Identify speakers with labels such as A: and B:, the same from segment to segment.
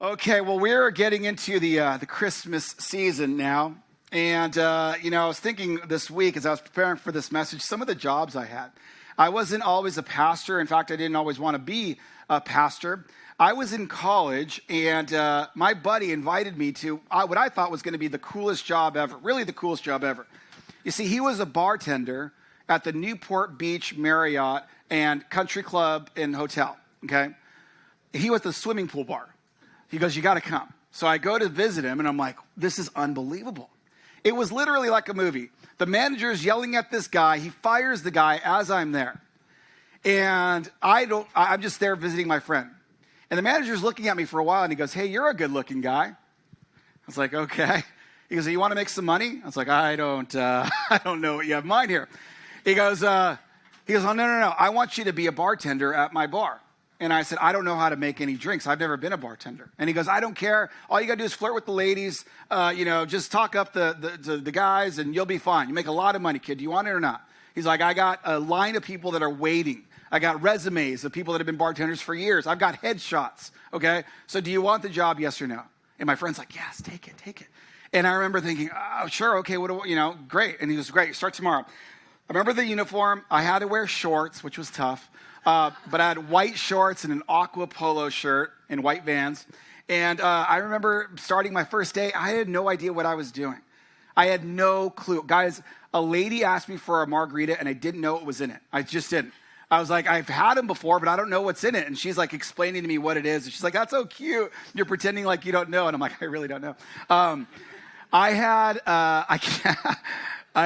A: Okay, well, we're getting into the Christmas season now. And, I was thinking this week as I was preparing for this message, some of the jobs I had. I wasn't always a pastor. In fact, I didn't always want to be a pastor. I was in college, and my buddy invited me to what I thought was going to be the coolest job ever, really the coolest job ever. You see, he was a bartender at the Newport Beach Marriott and Country Club and Hotel, okay? He was the swimming pool bar. He goes, you got to come. So I go to visit him, and I'm like, this is unbelievable. It was literally like a movie. The manager's yelling at this guy. He fires the guy as I'm there. And I'm just there visiting my friend. And the manager's looking at me for a while, and he goes, hey, you're a good-looking guy. I was like, okay. He goes, you want to make some money? I was like, I don't know what you have in mind here. He goes, oh, no. I want you to be a bartender at my bar. And I said, I don't know how to make any drinks. I've never been a bartender. And he goes, I don't care. All you got to do is flirt with the ladies. Just talk up the guys, and you'll be fine. You make a lot of money, kid. Do you want it or not? He's like, I got a line of people that are waiting. I got resumes of people that have been bartenders for years. I've got headshots, okay? So do you want the job, yes or no? And my friend's like, yes, take it. And I remember thinking, oh, sure, okay, great. And he goes, great, start tomorrow. I remember the uniform. I had to wear shorts, which was tough. But I had white shorts and an aqua polo shirt and white Vans. And I remember starting my first day, I had no idea what I was doing. I had no clue. Guys, a lady asked me for a margarita, and I didn't know what was in it. I just didn't. I was like, I've had them before, but I don't know what's in it. And she's like explaining to me what it is. And she's like, that's so cute. You're pretending like you don't know. And I'm like, I really don't know. I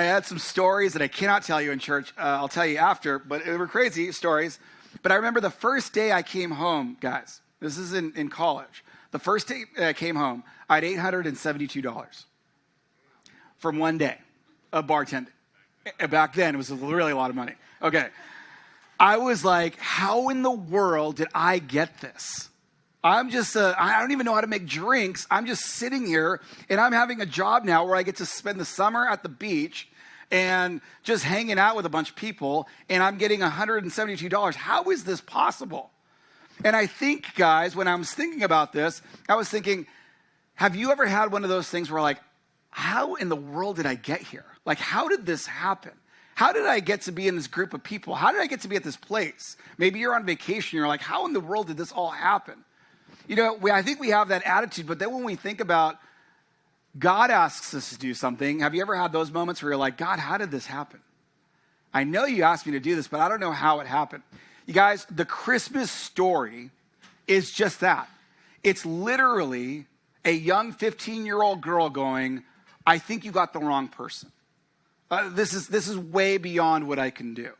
A: had some stories that I cannot tell you in church. I'll tell you after, but they were crazy stories. But I remember the first day I came home, guys. This is in college. The first day I came home, I had $872 from one day of bartending. Back then, it was really a lot of money. Okay. I was like, how in the world did I get this? I don't even know how to make drinks. I'm just sitting here, and I'm having a job now where I get to spend the summer at the beach and just hanging out with a bunch of people, and I'm getting $172. How is this possible? And I think, guys, when I was thinking about this, I was thinking, have you ever had one of those things where like, how in the world did I get here? Like, how did this happen? How did I get to be in this group of people? How did I get to be at this place? Maybe you're on vacation, you're like, how in the world did this all happen? I think we have that attitude, but then when we think about God asks us to do something, have you ever had those moments where you're like, God, how did this happen? I know you asked me to do this, but I don't know how it happened. You guys, the Christmas story is just that. It's literally a young 15-year-old girl going, I think you got the wrong person. This is way beyond what I can do.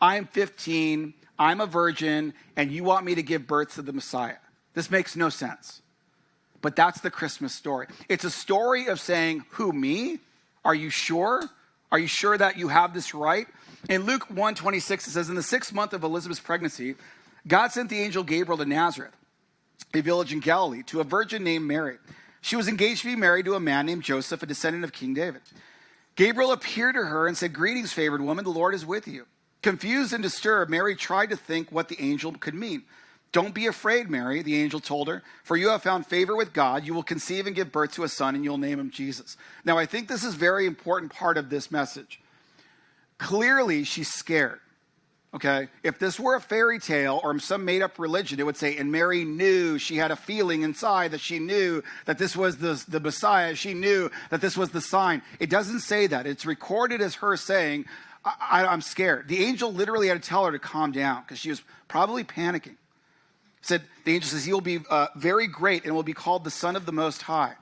A: I'm 15, I'm a virgin, and you want me to give birth to the Messiah. This makes no sense. But that's the Christmas story. It's a story of saying, who, me? Are you sure? Are you sure that you have this right? In Luke 1:26, it says, in the 6th month of Elizabeth's pregnancy, God sent the angel Gabriel to Nazareth, a village in Galilee, to a virgin named Mary. She was engaged to be married to a man named Joseph, a descendant of King David. Gabriel appeared to her and said, greetings, favored woman, the Lord is with you. Confused and disturbed, Mary tried to think what the angel could mean. Don't be afraid, Mary, the angel told her, for you have found favor with God. You will conceive and give birth to a son, and you'll name him Jesus. Now, I think this is a very important part of this message. Clearly, she's scared, okay? If this were a fairy tale or some made-up religion, it would say, and Mary knew, she had a feeling inside that she knew that this was the Messiah. She knew that this was the sign. It doesn't say that. It's recorded as her saying, I'm scared. The angel literally had to tell her to calm down because she was probably panicking. The angel says, he will be very great and will be called the Son of the Most High.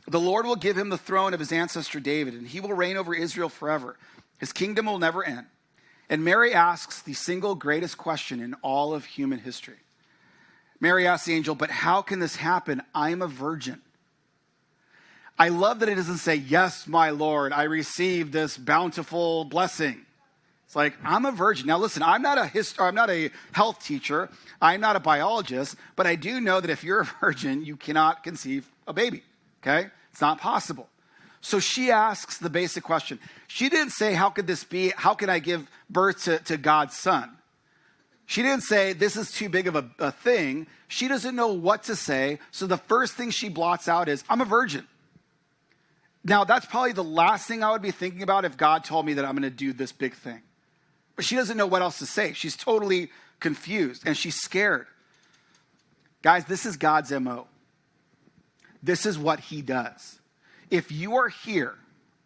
A: The Lord will give him the throne of his ancestor David, and he will reign over Israel forever. His kingdom will never end. And Mary asks the single greatest question in all of human history. Mary asks the angel, but how can this happen? I'm a virgin. I love that it doesn't say, yes, my Lord, I received this bountiful blessing. It's like, I'm a virgin. Now listen, I'm not a health teacher. I'm not a biologist, but I do know that if you're a virgin, you cannot conceive a baby, okay? It's not possible. So she asks the basic question. She didn't say, how could this be? How can I give birth to God's son? She didn't say, this is too big of a thing. She doesn't know what to say. So the first thing she blots out is, I'm a virgin. Now, that's probably the last thing I would be thinking about if God told me that I'm going to do this big thing. But she doesn't know what else to say. She's totally confused and she's scared. Guys, this is God's MO. This is what he does. If you are here,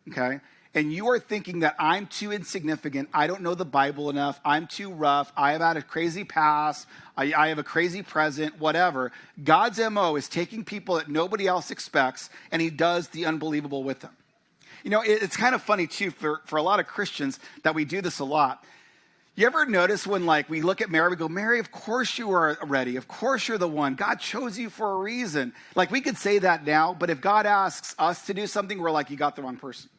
A: okay, and you are thinking that I'm too insignificant, I don't know the Bible enough, I'm too rough, I have had a crazy past, I have a crazy present, whatever, God's MO is taking people that nobody else expects, and he does the unbelievable with them. You know, it's kind of funny, too, for a lot of Christians that we do this a lot. You ever notice when, like, we look at Mary, we go, Mary, of course you are ready. Of course you're the one. God chose you for a reason. Like, we could say that now, but if God asks us to do something, we're like, you got the wrong person.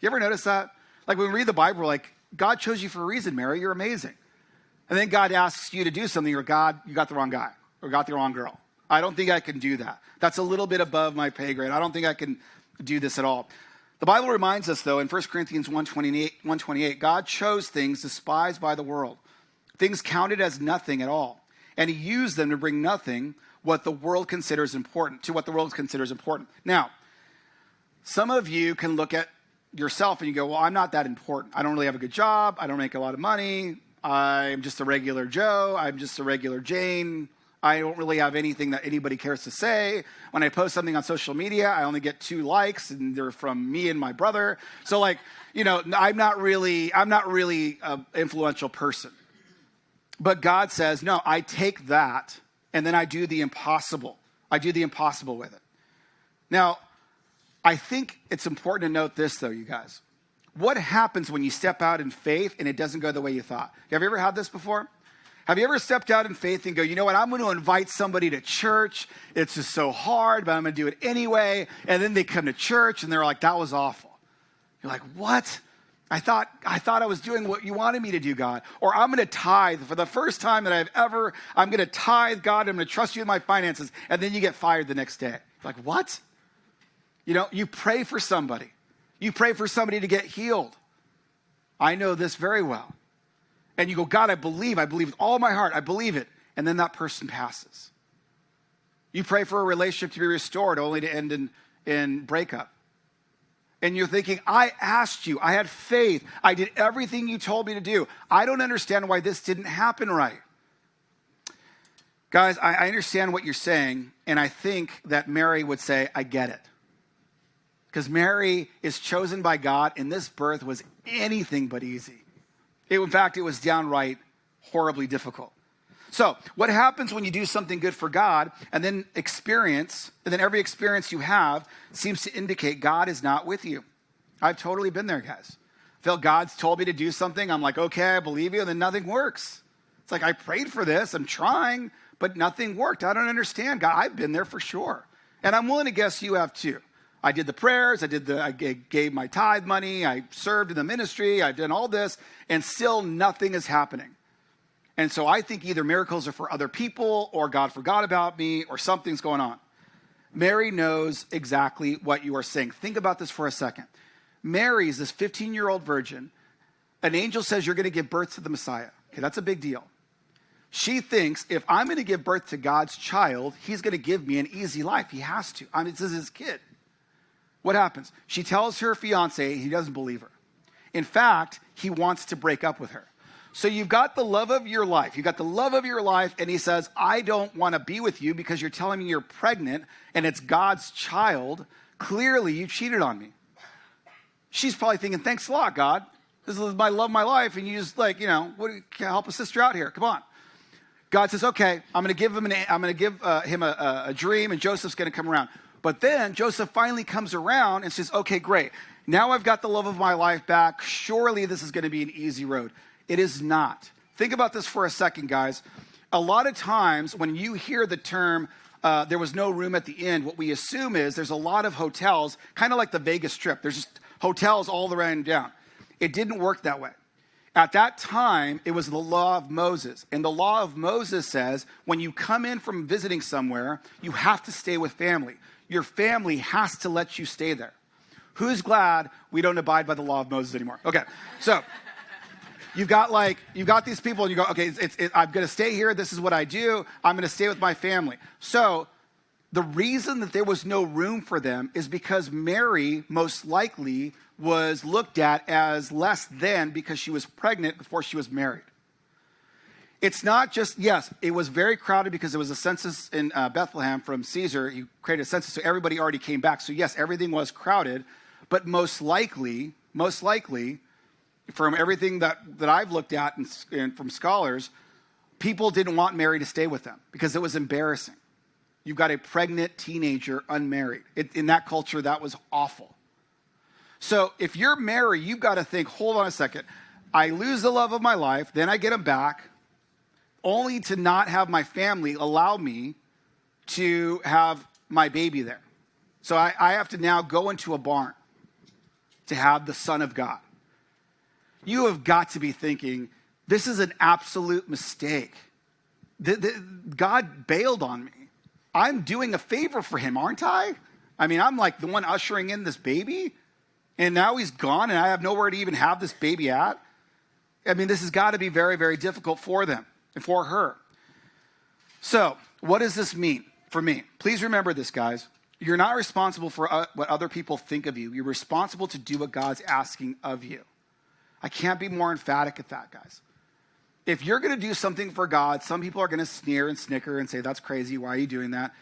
A: You ever notice that? Like, when we read the Bible, we're like, God chose you for a reason, Mary. You're amazing. And then God asks you to do something, or God, you got the wrong guy, or got the wrong girl. I don't think I can do that. That's a little bit above my pay grade. I don't think I can do this at all. The Bible reminds us, though, in 1 Corinthians 1:28, God chose things despised by the world, things counted as nothing at all, and he used them to bring nothing what the world considers important. Now, some of you can look at yourself and you go, well, I'm not that important. I don't really have a good job. I don't make a lot of money. I'm just a regular Joe. I'm just a regular Jane. I don't really have anything that anybody cares to say. When I post something on social media, I only get 2 likes, and they're from me and my brother. So, like, you know, I'm not really an influential person. But God says, no, I take that, and then I do the impossible. I do the impossible with it. Now, I think it's important to note this, though, you guys. What happens when you step out in faith and it doesn't go the way you thought? Have you ever had this before? Have you ever stepped out in faith and go, you know what, I'm going to invite somebody to church. It's just so hard, but I'm going to do it anyway. And then they come to church and they're like, that was awful. You're like, what? I thought I was doing what you wanted me to do, God. Or I'm going to tithe for the first time that I'm going to tithe, God. I'm going to trust you with my finances. And then you get fired the next day. You're like, what? You know, you pray for somebody. You pray for somebody to get healed. I know this very well. And you go, God, I believe with all my heart, I believe it. And then that person passes. You pray for a relationship to be restored only to end in breakup. And you're thinking, I asked you, I had faith, I did everything you told me to do. I don't understand why this didn't happen right. Guys, I understand what you're saying, and I think that Mary would say, I get it. Because Mary is chosen by God, and this birth was anything but easy. In fact, it was downright horribly difficult. So what happens when you do something good for God and then every experience you have seems to indicate God is not with you? I've totally been there, guys. I feel God's told me to do something. I'm like, okay, I believe you, and then nothing works. It's like, I prayed for this. I'm trying, but nothing worked. I don't understand, God. I've been there for sure. And I'm willing to guess you have too. I did the prayers, I gave my tithe money, I served in the ministry, I've done all this, and still nothing is happening. And so I think either miracles are for other people, or God forgot about me, or something's going on. Mary knows exactly what you are saying. Think about this for a second. Mary is this 15-year-old virgin. An angel says you're going to give birth to the Messiah. Okay, that's a big deal. She thinks if I'm going to give birth to God's child, he's going to give me an easy life. He has to. I mean, this is his kid. What happens? She tells her fiance, he doesn't believe her. In fact, he wants to break up with her. So you've got the love of your life. You've got the love of your life, and he says, I don't want to be with you because you're telling me you're pregnant, and it's God's child. Clearly, you cheated on me. She's probably thinking, thanks a lot, God. This is my love of my life, and you just like, you know, help a sister out here. Come on. God says, okay, I'm going to give him a dream, and Joseph's going to come around. But then Joseph finally comes around and says, okay, great. Now I've got the love of my life back. Surely this is going to be an easy road. It is not. Think about this for a second, guys. A lot of times when you hear the term, there was no room at the inn, what we assume is there's a lot of hotels, kind of like the Vegas Strip. There's just hotels all the way down. It didn't work that way. At that time, it was the law of Moses. And the law of Moses says when you come in from visiting somewhere, you have to stay with family. Your family has to let you stay there. Who's glad we don't abide by the law of Moses anymore? Okay, so you've got these people and you go, okay, I'm going to stay here. This is what I do. I'm going to stay with my family. So the reason that there was no room for them is because Mary most likely was looked at as less than because she was pregnant before she was married. It's not just, yes, it was very crowded because there was a census in Bethlehem from Caesar. He created a census, so everybody already came back. So yes, everything was crowded, but most likely, from everything that I've looked at and from scholars, people didn't want Mary to stay with them because it was embarrassing. You've got a pregnant teenager unmarried. In that culture, that was awful. So if you're Mary, you've got to think, hold on a second. I lose the love of my life, then I get him back, only to not have my family allow me to have my baby there. So I have to now go into a barn to have the Son of God. You have got to be thinking, this is an absolute mistake. God bailed on me. I'm doing a favor for him, aren't I? I mean, I'm like the one ushering in this baby, and now he's gone, and I have nowhere to even have this baby at. I mean, this has got to be very, very difficult for them and for her. So, what does this mean for me? Please remember this, guys. You're not responsible for what other people think of you. You're responsible to do what God's asking of you. I can't be more emphatic at that, guys. If you're going to do something for God, some people are going to sneer and snicker and say, that's crazy. Why are you doing that?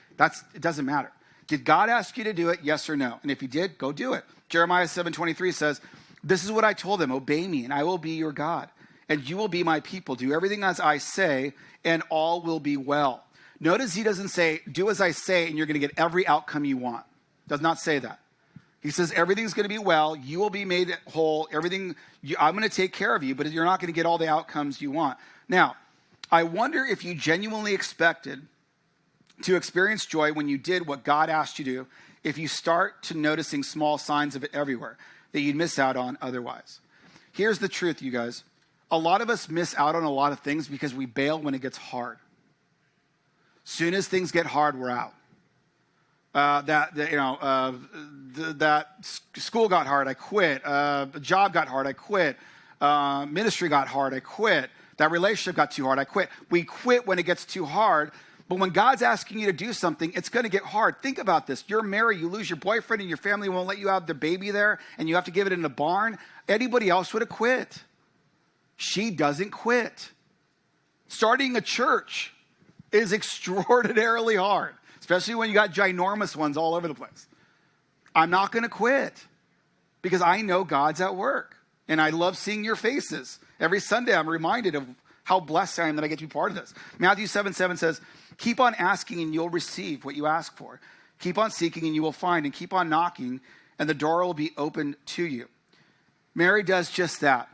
A: It doesn't matter. Did God ask you to do it? Yes or no? And if he did, go do it. Jeremiah 7:23 says, this is what I told them, obey me and I will be your God and you will be my people. Do everything as I say and all will be well. Notice he doesn't say, do as I say and you're going to get every outcome you want. Does not say that. He says, everything's going to be well. You will be made whole. I'm going to take care of you, but you're not going to get all the outcomes you want. Now, I wonder if you genuinely expected to experience joy when you did what God asked you to do, if you start to noticing small signs of it everywhere that you'd miss out on otherwise. Here's the truth, you guys. A lot of us miss out on a lot of things because we bail when it gets hard. Soon as things get hard, we're out. That school got hard, I quit. The job got hard, I quit. Ministry got hard, I quit. That relationship got too hard, I quit. We quit when it gets too hard, but when God's asking you to do something, it's going to get hard. Think about this. You're married, you lose your boyfriend, and your family won't let you have the baby there, and you have to give it in a barn. Anybody else would have quit. She doesn't quit. Starting a church is extraordinarily hard, especially when you got ginormous ones all over the place. I'm not going to quit because I know God's at work. And I love seeing your faces. Every Sunday I'm reminded of how blessed I am that I get to be part of this. Matthew 7:7 says, keep on asking and you'll receive what you ask for. Keep on seeking and you will find, and keep on knocking and the door will be opened to you. Mary does just that.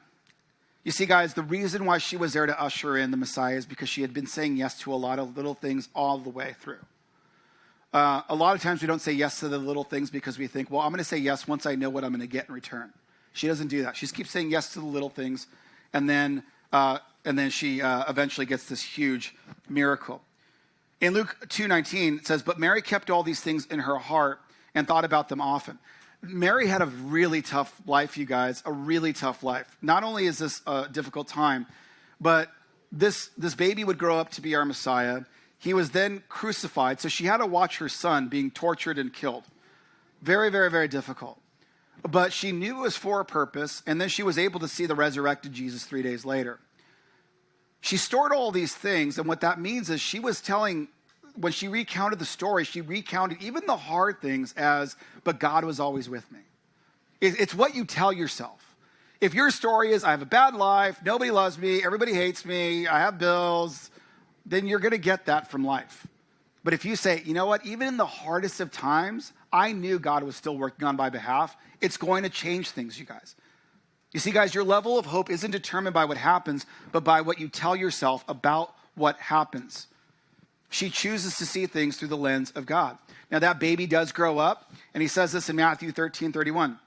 A: You see, guys, the reason why she was there to usher in the Messiah is because she had been saying yes to a lot of little things all the way through. A lot of times we don't say yes to the little things because we think, well, I'm going to say yes once I know what I'm going to get in return. She doesn't do that. She keeps saying yes to the little things, and then she eventually gets this huge miracle. In Luke 2:19, it says, but Mary kept all these things in her heart and thought about them often. Mary had a really tough life, you guys, a really tough life. Not only is this a difficult time, but this baby would grow up to be our Messiah. He was then crucified, so she had to watch her son being tortured and killed. Very, very, very difficult. But she knew it was for a purpose, and then she was able to see the resurrected Jesus 3 days later. She stored all these things, and what that means is she was telling, when she recounted the story, she recounted even the hard things as, but God was always with me. It's what you tell yourself. If your story is, I have a bad life, nobody loves me, everybody hates me, I have bills, then you're going to get that from life. But if you say, you know what, even in the hardest of times, I knew God was still working on my behalf, it's going to change things, you guys. You see, guys, your level of hope isn't determined by what happens, but by what you tell yourself about what happens. She chooses to see things through the lens of God. Now, that baby does grow up, and he says this in Matthew 13:31.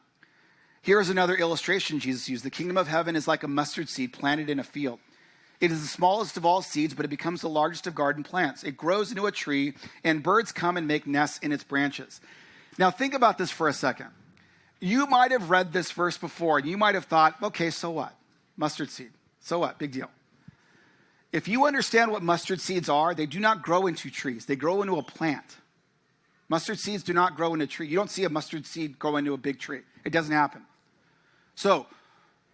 A: Here's another illustration Jesus used. The kingdom of heaven is like a mustard seed planted in a field. It is the smallest of all seeds, but it becomes the largest of garden plants. It grows into a tree, and birds come and make nests in its branches. Now, think about this for a second. You might have read this verse before, and you might have thought, okay, so what? Mustard seed. So what? Big deal. If you understand what mustard seeds are, they do not grow into trees. They grow into a plant. Mustard seeds do not grow into a tree. You don't see a mustard seed grow into a big tree. It doesn't happen. So,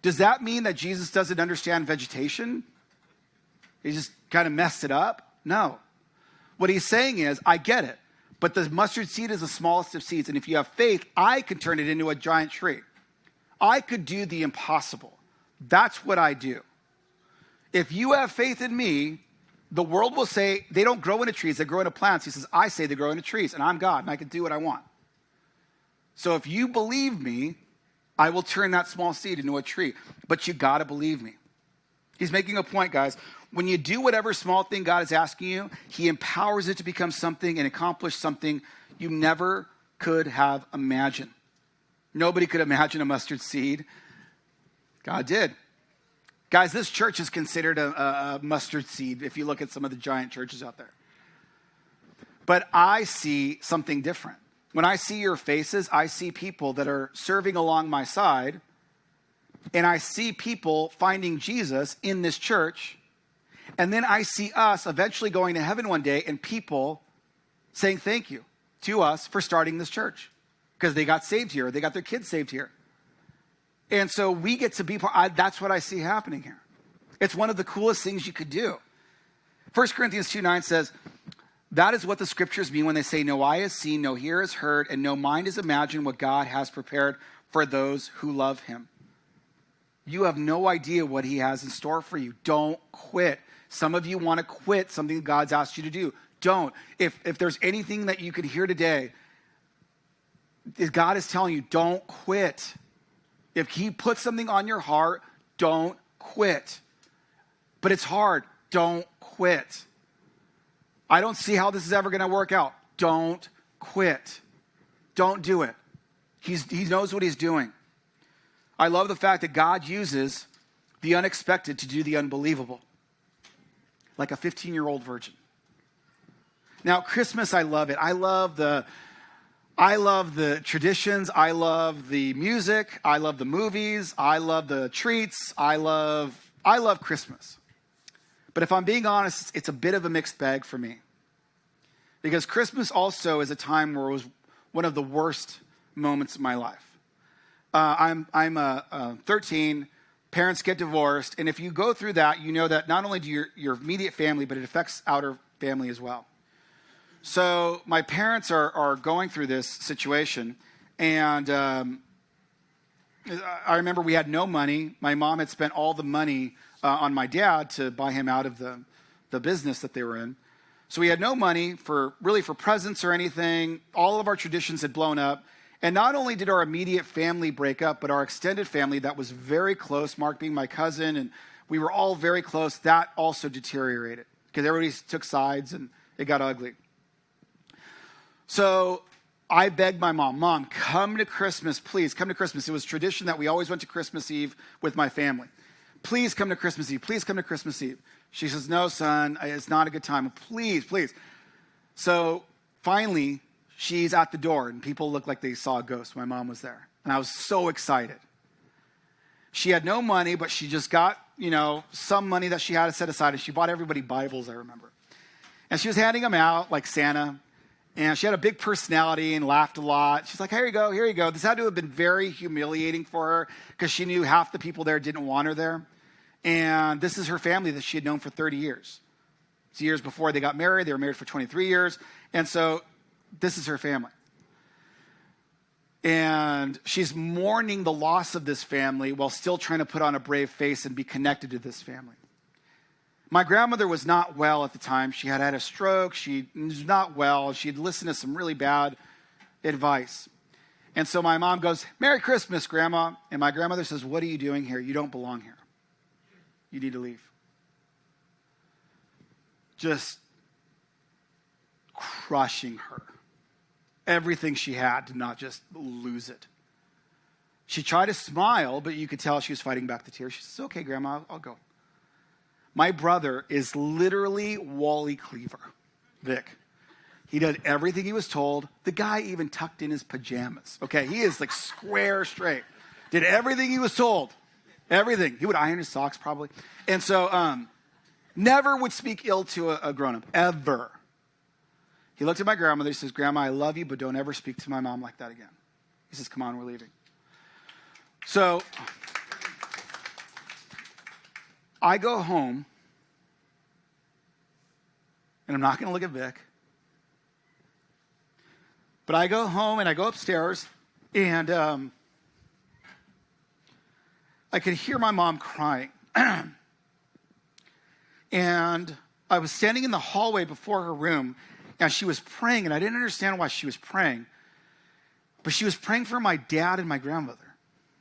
A: does that mean that Jesus doesn't understand vegetation? He just kind of messed it up? No. What he's saying is, I get it, but the mustard seed is the smallest of seeds, and if you have faith, I could turn it into a giant tree. I could do the impossible. That's what I do. If you have faith in me, the world will say they don't grow into trees, they grow into plants. He says, I say they grow into trees, and I'm God, and I can do what I want. So if you believe me, I will turn that small seed into a tree. But you got to believe me. He's making a point, guys. When you do whatever small thing God is asking you, he empowers it to become something and accomplish something you never could have imagined. Nobody could imagine a mustard seed. God did. Guys, this church is considered a mustard seed if you look at some of the giant churches out there. But I see something different. When I see your faces, I see people that are serving along my side, and I see people finding Jesus in this church, and then I see us eventually going to heaven one day and people saying thank you to us for starting this church because they got saved here, they got their kids saved here. And so we get to be part, that's what I see happening here. It's one of the coolest things you could do. 1 Corinthians 2:9 says, that is what the scriptures mean when they say, no eye has seen, no ear has heard, and no mind has imagined what God has prepared for those who love him. You have no idea what he has in store for you. Don't quit. Some of you want to quit something God's asked you to do. Don't. If there's anything that you could hear today, God is telling you, don't quit. If he puts something on your heart, don't quit. But it's hard. Don't quit. I don't see how this is ever going to work out. Don't quit. Don't do it. He knows what he's doing. I love the fact that God uses the unexpected to do the unbelievable. Like a 15-year-old virgin. Now, Christmas, I love it. I love the traditions. I love the music. I love the movies. I love the treats. I love Christmas. But if I'm being honest, it's a bit of a mixed bag for me. Because Christmas also is a time where it was one of the worst moments of my life. I'm 13, parents get divorced, and if you go through that, you know that not only do your immediate family, but it affects outer family as well. So my parents are going through this situation, and I remember we had no money. My mom had spent all the money on my dad to buy him out of the business that they were in. So we had no money for presents or anything. All of our traditions had blown up. And not only did our immediate family break up, but our extended family that was very close, Mark being my cousin, and we were all very close, that also deteriorated because everybody took sides and it got ugly. So I begged my mom, come to Christmas, please, come to Christmas. It was tradition that we always went to Christmas Eve with my family. Please come to Christmas Eve. Please come to Christmas Eve. She says, no, son, it's not a good time. Please. So finally, she's at the door, and people look like they saw a ghost. My mom was there, and I was so excited. She had no money, but she just got, some money that she had set aside, and she bought everybody Bibles, I remember. And she was handing them out like Santa, and she had a big personality and laughed a lot. She's like, here you go. This had to have been very humiliating for her because she knew half the people there didn't want her there. And this is her family that she had known for 30 years. It's years before they got married. They were married for 23 years. And so this is her family. And she's mourning the loss of this family while still trying to put on a brave face and be connected to this family. My grandmother was not well at the time. She had a stroke. She was not well. She'd listened to some really bad advice. And so my mom goes, Merry Christmas, Grandma. And my grandmother says, what are you doing here? You don't belong here. You need to leave. Just crushing her. Everything she had to not just lose it. She tried to smile, but you could tell she was fighting back the tears. She says, okay, Grandma, I'll go. My brother is literally Wally Cleaver, Vic. He did everything he was told. The guy even tucked in his pajamas. Okay, he is like square straight. Did everything he was told. Everything. He would iron his socks probably. And so never would speak ill to a grown-up, ever. He looked at my grandmother. He says, Grandma, I love you, but don't ever speak to my mom like that again. He says, come on, we're leaving. So I go home, and I'm not going to look at Vic, but I go home and I go upstairs, and I could hear my mom crying. And I was standing in the hallway before her room, and she was praying, and I didn't understand why she was praying. But she was praying for my dad and my grandmother,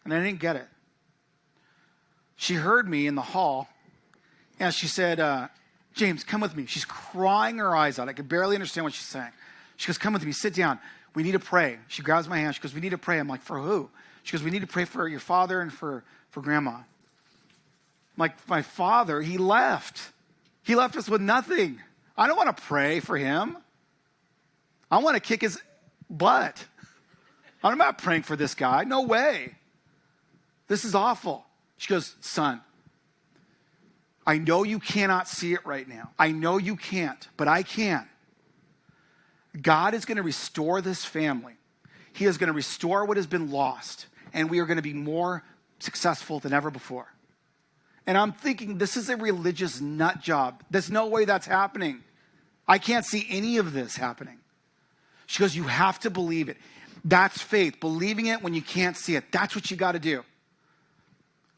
A: and I didn't get it. She heard me in the hall, and she said, James, come with me. She's crying her eyes out. I could barely understand what she's saying. She goes, come with me, sit down. We need to pray. She grabs my hand. She goes, we need to pray. I'm like, for who? She goes, we need to pray for your father and for grandma. I'm like, my father, he left. He left us with nothing. I don't want to pray for him. I want to kick his butt. I'm not praying for this guy. No way. This is awful. She goes, son, I know you cannot see it right now. I know you can't, but I can. God is going to restore this family. He is going to restore what has been lost, and we are going to be more successful than ever before. And I'm thinking, this is a religious nut job. There's no way that's happening. I can't see any of this happening. She goes, you have to believe it. That's faith, believing it when you can't see it. That's what you got to do.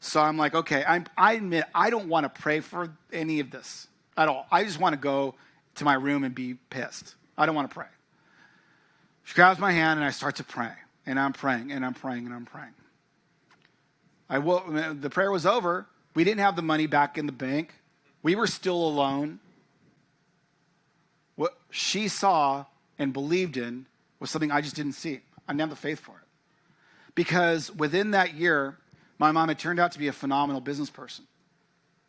A: So I'm like, okay, I admit I don't want to pray for any of this at all. I just want to go to my room and be pissed. I don't want to pray. She grabs my hand and I start to pray. And I'm praying and I'm praying and I'm praying. The prayer was over. We didn't have the money back in the bank. We were still alone. What she saw and believed in was something I just didn't see. I didn't have the faith for it. Because within that year, my mom had turned out to be a phenomenal business person.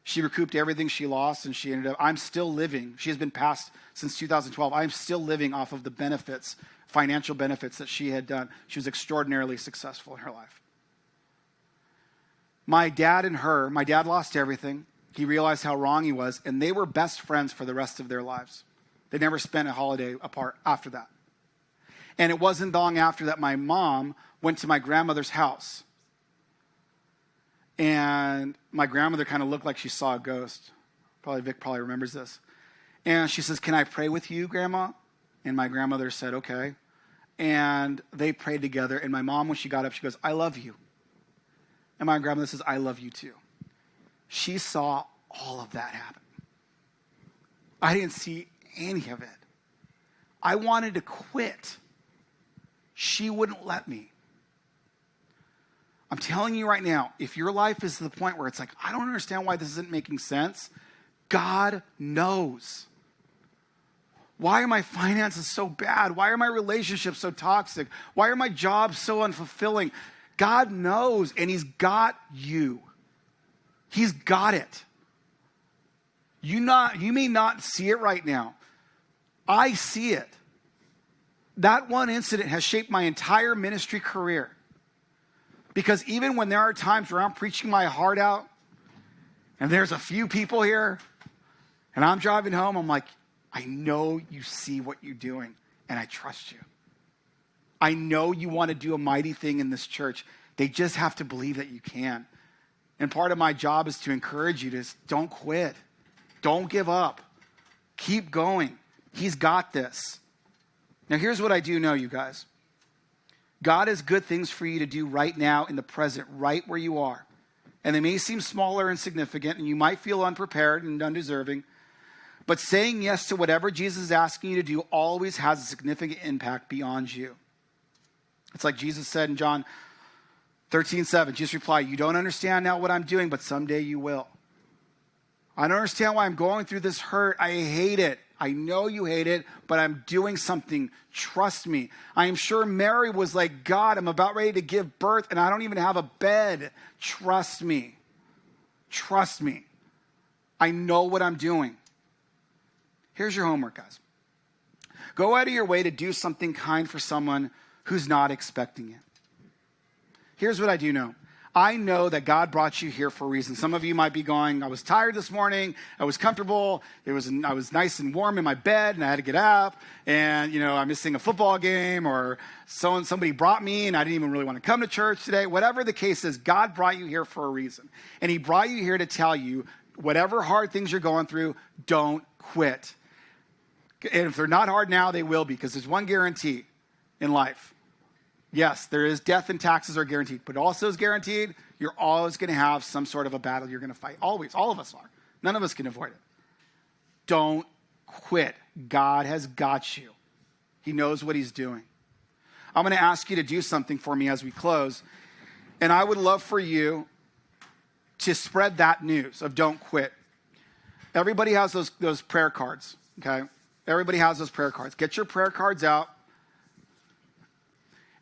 A: She recouped everything she lost, and she ended up, I'm still living. She has been passed since 2012. I'm still living off of the benefits, financial benefits that she had done. She was extraordinarily successful in her life. My dad and her, my dad lost everything. He realized how wrong he was, and they were best friends for the rest of their lives. They never spent a holiday apart after that. And it wasn't long after that my mom went to my grandmother's house. And my grandmother kind of looked like she saw a ghost. Vic probably remembers this. And she says, can I pray with you, Grandma? And my grandmother said, okay. And they prayed together. And my mom, when she got up, she goes, I love you. And my grandmother says, I love you too. She saw all of that happen. I didn't see any of it. I wanted to quit. She wouldn't let me. I'm telling you right now, if your life is to the point where it's like, I don't understand why this isn't making sense, God knows. Why are my finances so bad? Why are my relationships so toxic? Why are my jobs so unfulfilling? God knows, and he's got you. He's got it. You may not see it right now. I see it. That one incident has shaped my entire ministry career. Because even when there are times where I'm preaching my heart out, and there's a few people here, and I'm driving home, I'm like, I know you see what you're doing, and I trust you. I know you want to do a mighty thing in this church. They just have to believe that you can. And part of my job is to encourage you to don't quit. Don't give up. Keep going. He's got this. Now, here's what I do know, you guys. God has good things for you to do right now in the present, right where you are. And they may seem small or insignificant, and you might feel unprepared and undeserving. But saying yes to whatever Jesus is asking you to do always has a significant impact beyond you. It's like Jesus said in John 13:7. Jesus replied, you don't understand now what I'm doing, but someday you will. I don't understand why I'm going through this hurt. I hate it. I know you hate it, but I'm doing something. Trust me. I am sure Mary was like, God, I'm about ready to give birth, and I don't even have a bed. Trust me. Trust me. I know what I'm doing. Here's your homework, guys. Go out of your way to do something kind for someone who's not expecting it. Here's what I do know. I know that God brought you here for a reason. Some of you might be going, I was tired this morning. I was comfortable. I was nice and warm in my bed, and I had to get up. And, I'm missing a football game, or somebody brought me, and I didn't even really want to come to church today. Whatever the case is, God brought you here for a reason. And he brought you here to tell you, whatever hard things you're going through, don't quit. And if they're not hard now, they will be, because there's one guarantee in life. Yes, there is death and taxes are guaranteed, but also is guaranteed you're always going to have some sort of a battle you're going to fight. Always. All of us are. None of us can avoid it. Don't quit. God has got you. He knows what he's doing. I'm going to ask you to do something for me as we close, and I would love for you to spread that news of don't quit. Everybody has those prayer cards, okay? Everybody has those prayer cards. Get your prayer cards out.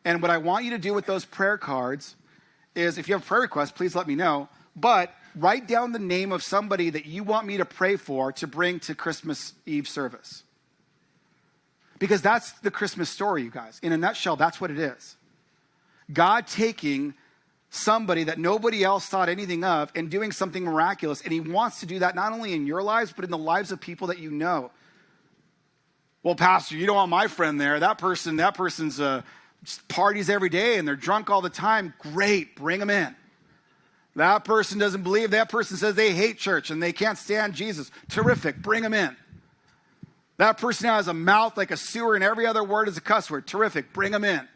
A: And what I want you to do with those prayer cards is, if you have a prayer request, please let me know. But write down the name of somebody that you want me to pray for to bring to Christmas Eve service. Because that's the Christmas story, you guys. In a nutshell, that's what it is. God taking somebody that nobody else thought anything of and doing something miraculous. And he wants to do that not only in your lives, but in the lives of people that you know. Well, Pastor, you don't want my friend there. That person's parties every day and they're drunk all the time. Great, bring them in. That person doesn't believe. That person says they hate church and they can't stand Jesus. Terrific, bring them in. That person has a mouth like a sewer and every other word is a cuss word. Terrific, bring them in.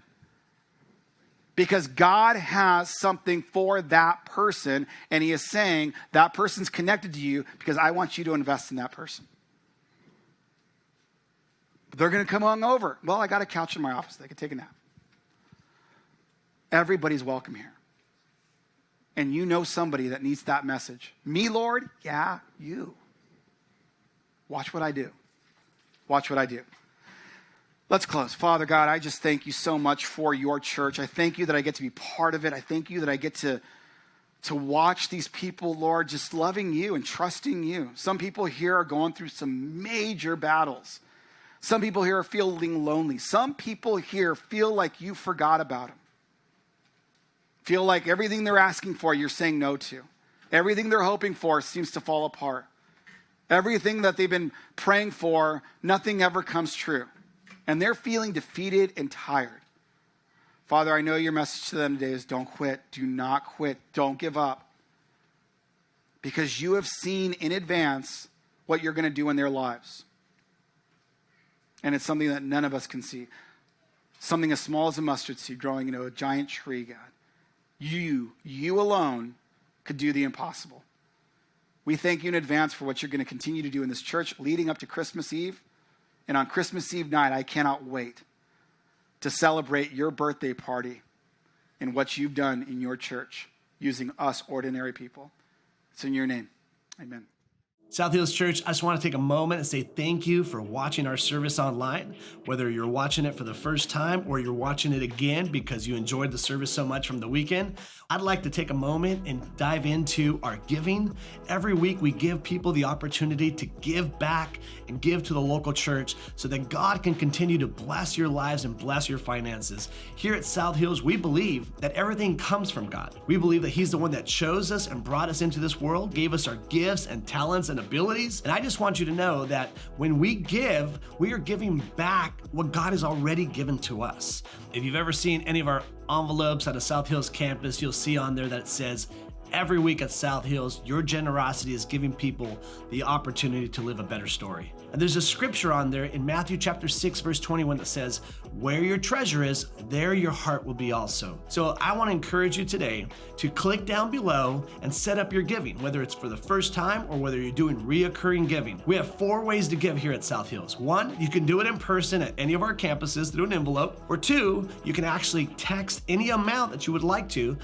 A: Because God has something for that person, and he is saying that person's connected to you because I want you to invest in that person. But they're going to come on over. Well, I got a couch in my office. They can take a nap. Everybody's welcome here. And you know somebody that needs that message. Me, Lord? Yeah, you. Watch what I do. Watch what I do. Let's close. Father God, I just thank you so much for your church. I thank you that I get to be part of it. I thank you that I get to watch these people, Lord, just loving you and trusting you. Some people here are going through some major battles. Some people here are feeling lonely. Some people here feel like you forgot about them. Feel like everything they're asking for, you're saying no to. Everything they're hoping for seems to fall apart. Everything that they've been praying for, nothing ever comes true. And they're feeling defeated and tired. Father, I know your message to them today is don't quit. Do not quit. Don't give up. Because you have seen in advance what you're going to do in their lives. And it's something that none of us can see. Something as small as a mustard seed growing into a giant tree, God. You alone could do the impossible. We thank you in advance for what you're going to continue to do in this church leading up to Christmas Eve. And on Christmas Eve night, I cannot wait to celebrate your birthday party and what you've done in your church using us ordinary people. It's in your name. Amen.
B: South Hills Church, I just want to take a moment and say thank you for watching our service online. Whether you're watching it for the first time or you're watching it again because you enjoyed the service so much from the weekend, I'd like to take a moment and dive into our giving. Every week we give people the opportunity to give back and give to the local church so that God can continue to bless your lives and bless your finances. Here at South Hills, we believe that everything comes from God. We believe that he's the one that chose us and brought us into this world, gave us our gifts and talents and abilities. And I just want you to know that when we give, we are giving back what God has already given to us. If you've ever seen any of our envelopes at a South Hills campus, you'll see on there that it says, every week at South Hills, your generosity is giving people the opportunity to live a better story. And there's a scripture on there in Matthew chapter 6, verse 21 that says, where your treasure is, there your heart will be also. So I want to encourage you today to click down below and set up your giving, whether it's for the first time or whether you're doing reoccurring giving. We have 4 ways to give here at South Hills. 1, you can do it in person at any of our campuses through an envelope. Or 2, you can actually text any amount that you would like to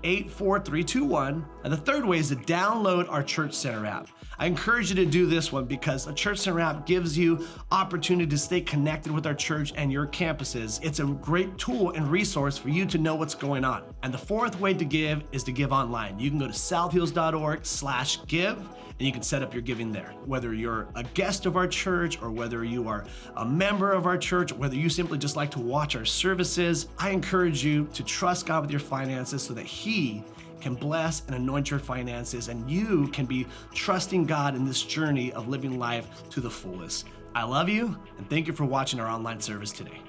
B: 84321. And the 3rd way is to download our Church Center app. I encourage you to do this one because a Church Center app gives you opportunity to stay connected with our church and your campuses. It's a great tool and resource for you to know what's going on. And the 4th way to give is to give online. You can go to southhills.org/give and you can set up your giving there. Whether you're a guest of our church or whether you are a member of our church, or whether you simply just like to watch our services, I encourage you to trust God with your finances so that he can bless and anoint your finances, and you can be trusting God in this journey of living life to the fullest. I love you, and thank you for watching our online service today.